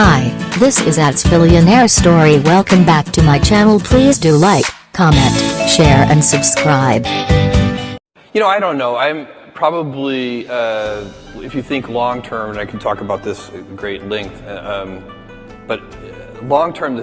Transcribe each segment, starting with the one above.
Hi, this is Billionaire Story. Welcome back to my channel. Please do like, comment, share and subscribe. You know, I don't know. I'm probably, if you think long term, and I can talk about this at great length, but long term,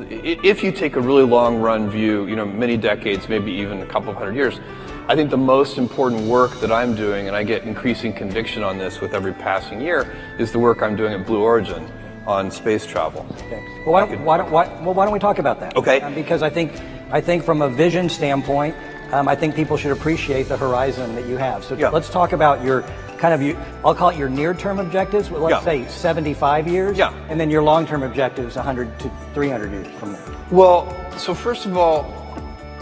if you take a really long run view, you know, many decades, maybe even a couple of hundred years, I think the most important work that I'm doing, and I get increasing conviction on this with every passing year, is the work I'm doing at Blue Origin on space travel. Okay. Well, why don't we talk about that? Okay. Because I think from a vision standpoint, I think people should appreciate the horizon that you have. So let's talk about your I'll call it your near-term objectives. Well, let's say 75 years. Yeah. And then your long-term objectives 100 to 300 years from there. Well, so first of all,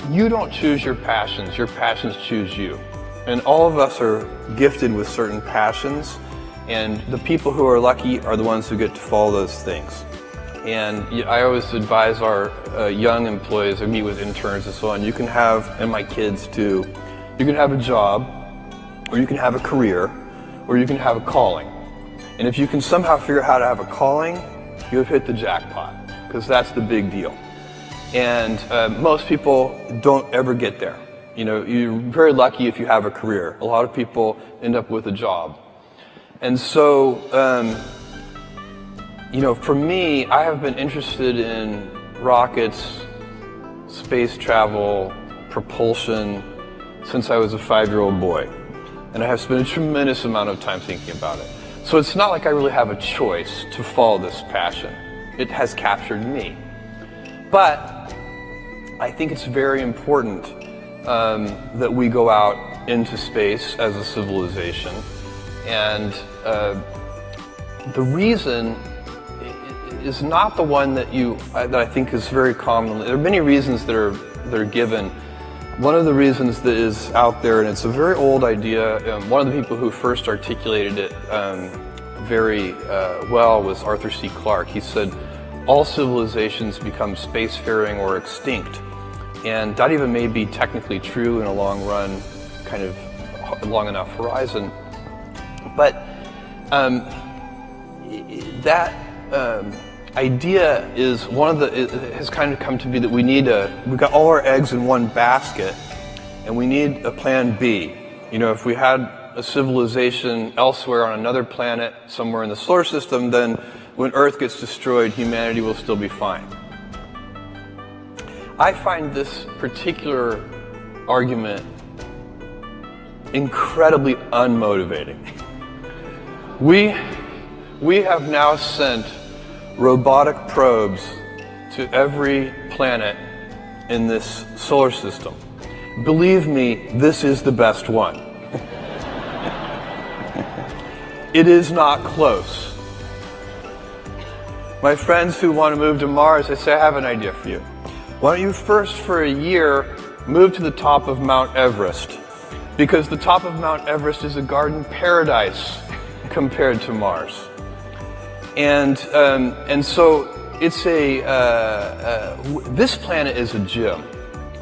you don't choose your passions choose you. And all of us are gifted with certain passions, and the people who are lucky are the ones who get to follow those things. And I always advise our young employees, I meet with interns and so on, you can have, and my kids too, you can have a job, or you can have a career, or you can have a calling. And if you can somehow figure out how to have a calling, you have hit the jackpot, because that's the big deal. And most people don't ever get there. You know, you're very lucky if you have a career. A lot of people end up with a job. And so, you know, for me, I have been interested in rockets, space travel, propulsion, since I was a 5-year-old boy. And I have spent a tremendous amount of time thinking about it. So it's not like I really have a choice to follow this passion. It has captured me. But I think it's very important that we go out into space as a civilization. And the reason is not the one that I think is very common. There are many reasons that are given. One of the reasons that is out there, and it's a very old idea, one of the people who first articulated it very well was Arthur C. Clarke. He said, all civilizations become spacefaring or extinct. And that even may be technically true in a long run, kind of long enough horizon. But that idea is it has kind of come to be that we've got all our eggs in one basket, and we need a plan B. You know, if we had a civilization elsewhere on another planet, somewhere in the solar system, then when Earth gets destroyed, humanity will still be fine. I find this particular argument incredibly unmotivating. We have now sent robotic probes to every planet in this solar system. Believe me, this is the best one. It is not close. My friends who want to move to Mars, I say, I have an idea for you. Why don't you first, for a year, move to the top of Mount Everest? Because the top of Mount Everest is a garden paradise compared to Mars. And so it's this planet is a gem.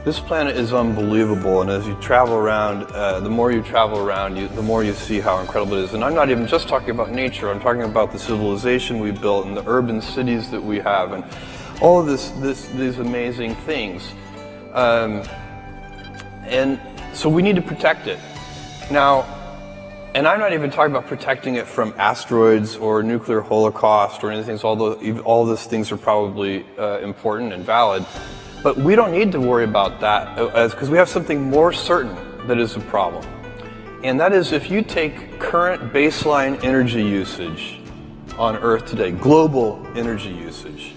This planet is unbelievable, and as you travel around, the more you travel around, the more you see how incredible it is. And I'm not even just talking about nature, I'm talking about the civilization we built and the urban cities that we have, and all of these amazing things. And so we need to protect it. Now, and I'm not even talking about protecting it from asteroids or nuclear holocaust or anything, although all those things are probably important and valid. But we don't need to worry about that because we have something more certain that is a problem. And that is, if you take current baseline energy usage on Earth today, global energy usage,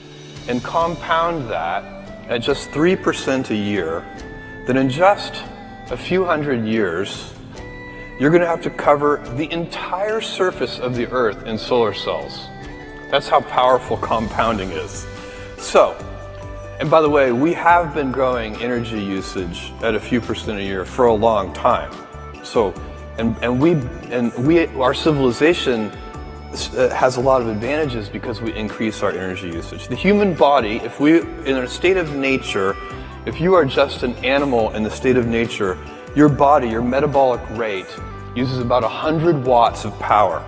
and compound that at just 3% a year, then in just a few hundred years, you're going to have to cover the entire surface of the Earth in solar cells. That's how powerful compounding is. So, and by the way, we have been growing energy usage at a few percent a year for a long time. So, our civilization has a lot of advantages because we increase our energy usage. The human body, in a state of nature, if you are just an animal in the state of nature, your body, your metabolic rate, uses about 100 watts of power.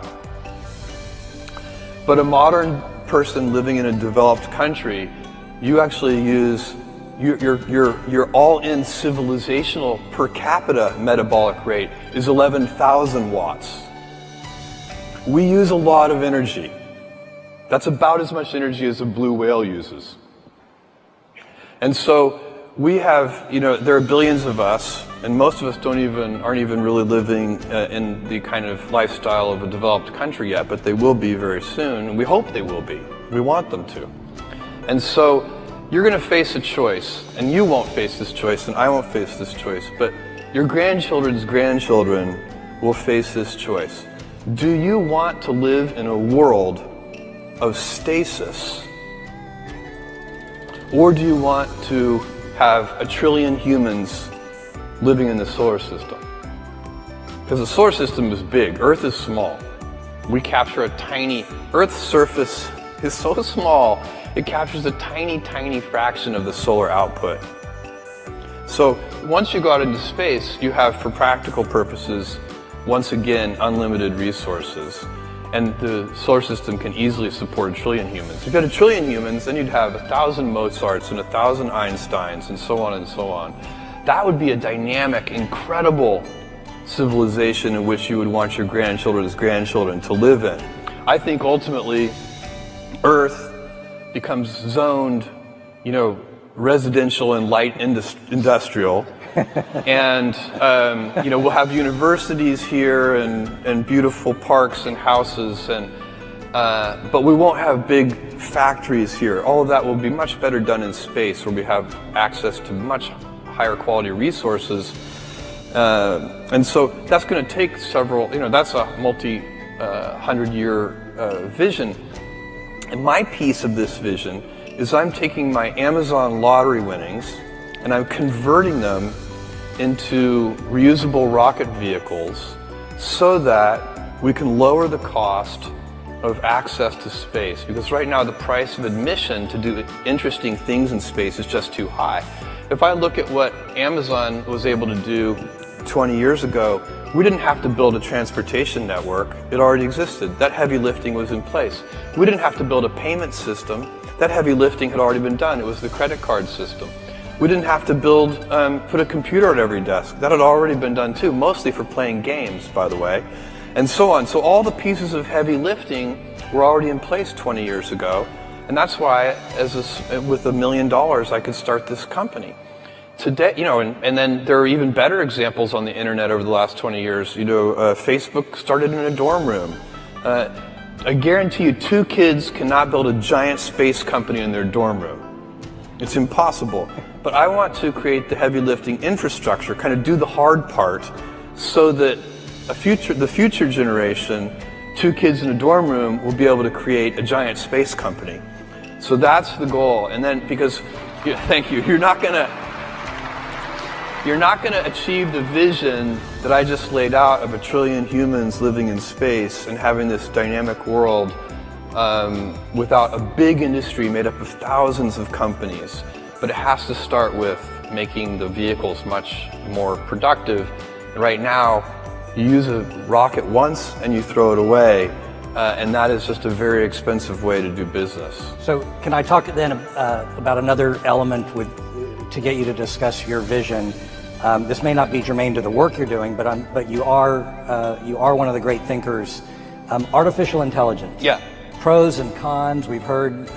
But a modern person living in a developed country, you actually use your all-in civilizational per capita metabolic rate is 11,000 watts. We use a lot of energy. That's about as much energy as a blue whale uses. And so we have, there are billions of us, and most of us aren't even really living in the kind of lifestyle of a developed country yet, but they will be very soon, and we hope they will be. We want them to. And so you're going to face a choice, and you won't face this choice, and I won't face this choice, but your grandchildren's grandchildren will face this choice. Do you want to live in a world of stasis, or do you want to have 1 trillion humans living in the solar system? Because the solar system is big, Earth is small. We capture Earth's surface is so small, it captures a tiny, tiny fraction of the solar output. So once you go out into space, you have, for practical purposes, once again, unlimited resources. And the solar system can easily support 1 trillion humans. If you had 1 trillion humans, then you'd have 1,000 Mozarts and 1,000 Einsteins and so on and so on. That would be a dynamic, incredible civilization in which you would want your grandchildren's grandchildren to live in. I think ultimately, Earth becomes zoned, residential and light industrial. And we'll have universities here and beautiful parks and houses, but we won't have big factories here. All of that will be much better done in space, where we have access to much higher quality resources. And so that's going to take several. That's a multi-100-year vision. And my piece of this vision is I'm taking my Amazon lottery winnings and I'm converting them into reusable rocket vehicles so that we can lower the cost of access to space. Because right now the price of admission to do interesting things in space is just too high. If I look at what Amazon was able to do 20 years ago, we didn't have to build a transportation network. It already existed. That heavy lifting was in place. We didn't have to build a payment system. That heavy lifting had already been done. It was the credit card system. We didn't have to put a computer at every desk. That had already been done too, mostly for playing games, by the way, and so on. So all the pieces of heavy lifting were already in place 20 years ago, and that's why, with $1 million, I could start this company. Today, and then there are even better examples on the internet over the last 20 years. Facebook started in a dorm room. I guarantee you 2 kids cannot build a giant space company in their dorm room. It's impossible. But I want to create the heavy lifting infrastructure, kind of do the hard part, so that the future generation, 2 kids in a dorm room, will be able to create a giant space company. So that's the goal. And then, because, thank you, you're not gonna achieve the vision that I just laid out of 1 trillion humans living in space and having this dynamic world without a big industry made up of thousands of companies. But it has to start with making the vehicles much more productive. And right now, you use a rocket once and you throw it away, and that is just a very expensive way to do business. So can I talk then about another element to get you to discuss your vision? This may not be germane to the work you're doing, but you are one of the great thinkers. Artificial intelligence. Yeah. Pros and cons. We've heard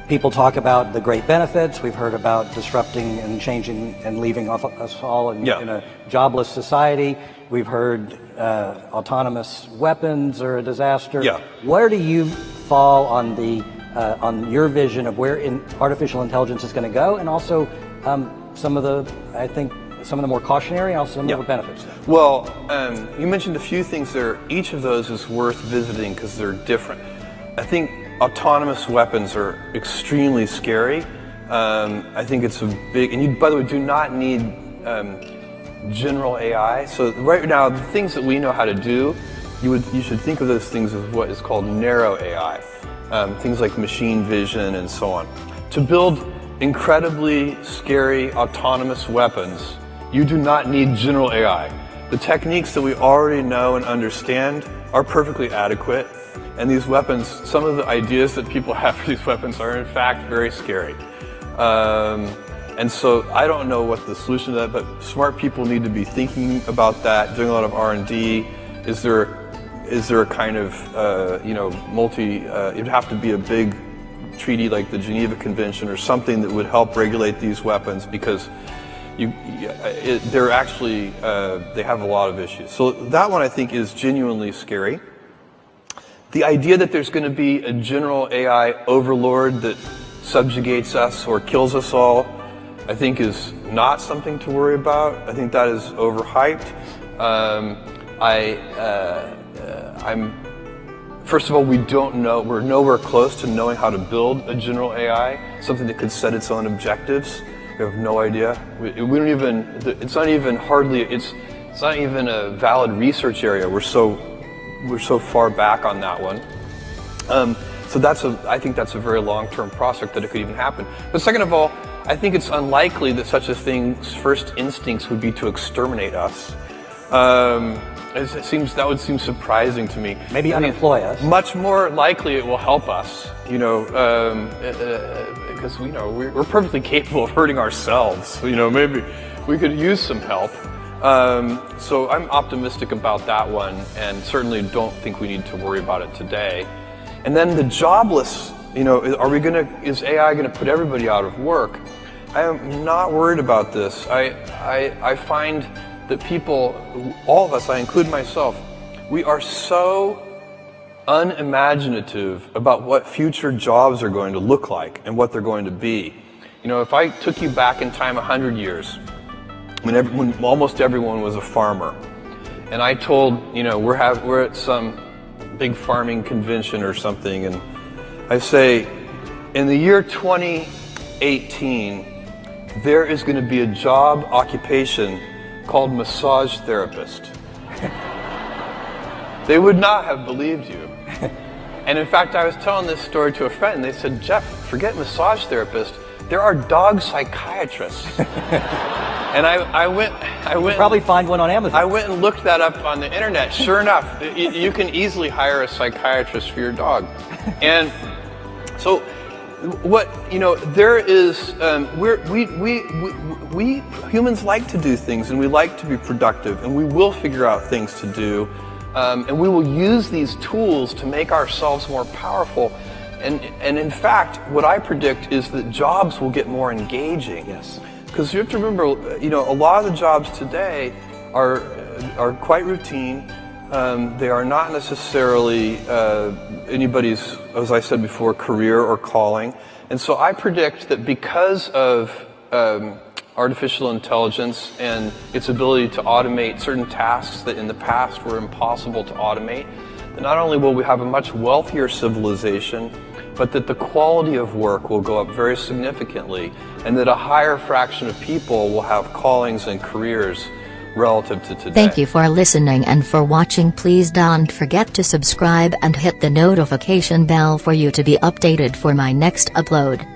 people talk about the great benefits. We've heard about disrupting and changing and leaving us all in a jobless society. We've heard autonomous weapons are a disaster. Yeah. Where do you fall on your vision of where artificial intelligence is going to go, and also some of the more cautionary and also some of the benefits? Well, you mentioned a few things there. Each of those is worth visiting because they're different. I think autonomous weapons are extremely scary. I think it's a big, and you, by the way, do not need general AI. So right now, the things that we know how to do, you should think of those things as what is called narrow AI. Things like machine vision and so on. To build incredibly scary autonomous weapons, you do not need general AI. The techniques that we already know and understand are perfectly adequate. And these weapons, some of the ideas that people have for these weapons are in fact very scary. And so I don't know what the solution to that, but smart people need to be thinking about that, doing a lot of R&D. Is there a kind of, it'd have to be a big treaty like the Geneva Convention or something that would help regulate these weapons, because they're actually, they have a lot of issues. So that one I think is genuinely scary. The idea that there's going to be a general AI overlord that subjugates us or kills us all, I think is not something to worry about. I think that is overhyped. First of all, we don't know, we're nowhere close to knowing how to build a general AI, something that could set its own objectives. We have no idea. We don't even, it's not even a valid research area. We're so far back on that one. So I think that's a very long-term prospect that it could even happen. But second of all, I think it's unlikely that such a thing's first instincts would be to exterminate us. That would seem surprising to me. Maybe unemploy us. Much more likely it will help us, because we're perfectly capable of hurting ourselves. Maybe we could use some help. So I'm optimistic about that one, and certainly don't think we need to worry about it today. And then the jobless, is AI going to put everybody out of work? I am not worried about this. I find that people, all of us, I include myself, we are so unimaginative about what future jobs are going to look like and what they're going to be. If I took you back in time 100 years, when almost everyone was a farmer, and I told, we're at some big farming convention or something, and I say, in the year 2018, there is going to be a job occupation called massage therapist. They would not have believed you. And in fact, I was telling this story to a friend, and they said, Jeff, forget massage therapist, there are dog psychiatrists. And I went. You'll probably find one on Amazon. I went and looked that up on the internet. Sure enough, you can easily hire a psychiatrist for your dog. And so, there is. We humans like to do things, and we like to be productive, and we will figure out things to do, and we will use these tools to make ourselves more powerful. And in fact, what I predict is that jobs will get more engaging. Yes. Because you have to remember, a lot of the jobs today are quite routine. They are not necessarily anybody's, as I said before, career or calling. And so I predict that because of artificial intelligence and its ability to automate certain tasks that in the past were impossible to automate, that not only will we have a much wealthier civilization, but that the quality of work will go up very significantly, and that a higher fraction of people will have callings and careers relative to today. Thank you for listening and for watching. Please don't forget to subscribe and hit the notification bell for you to be updated for my next upload.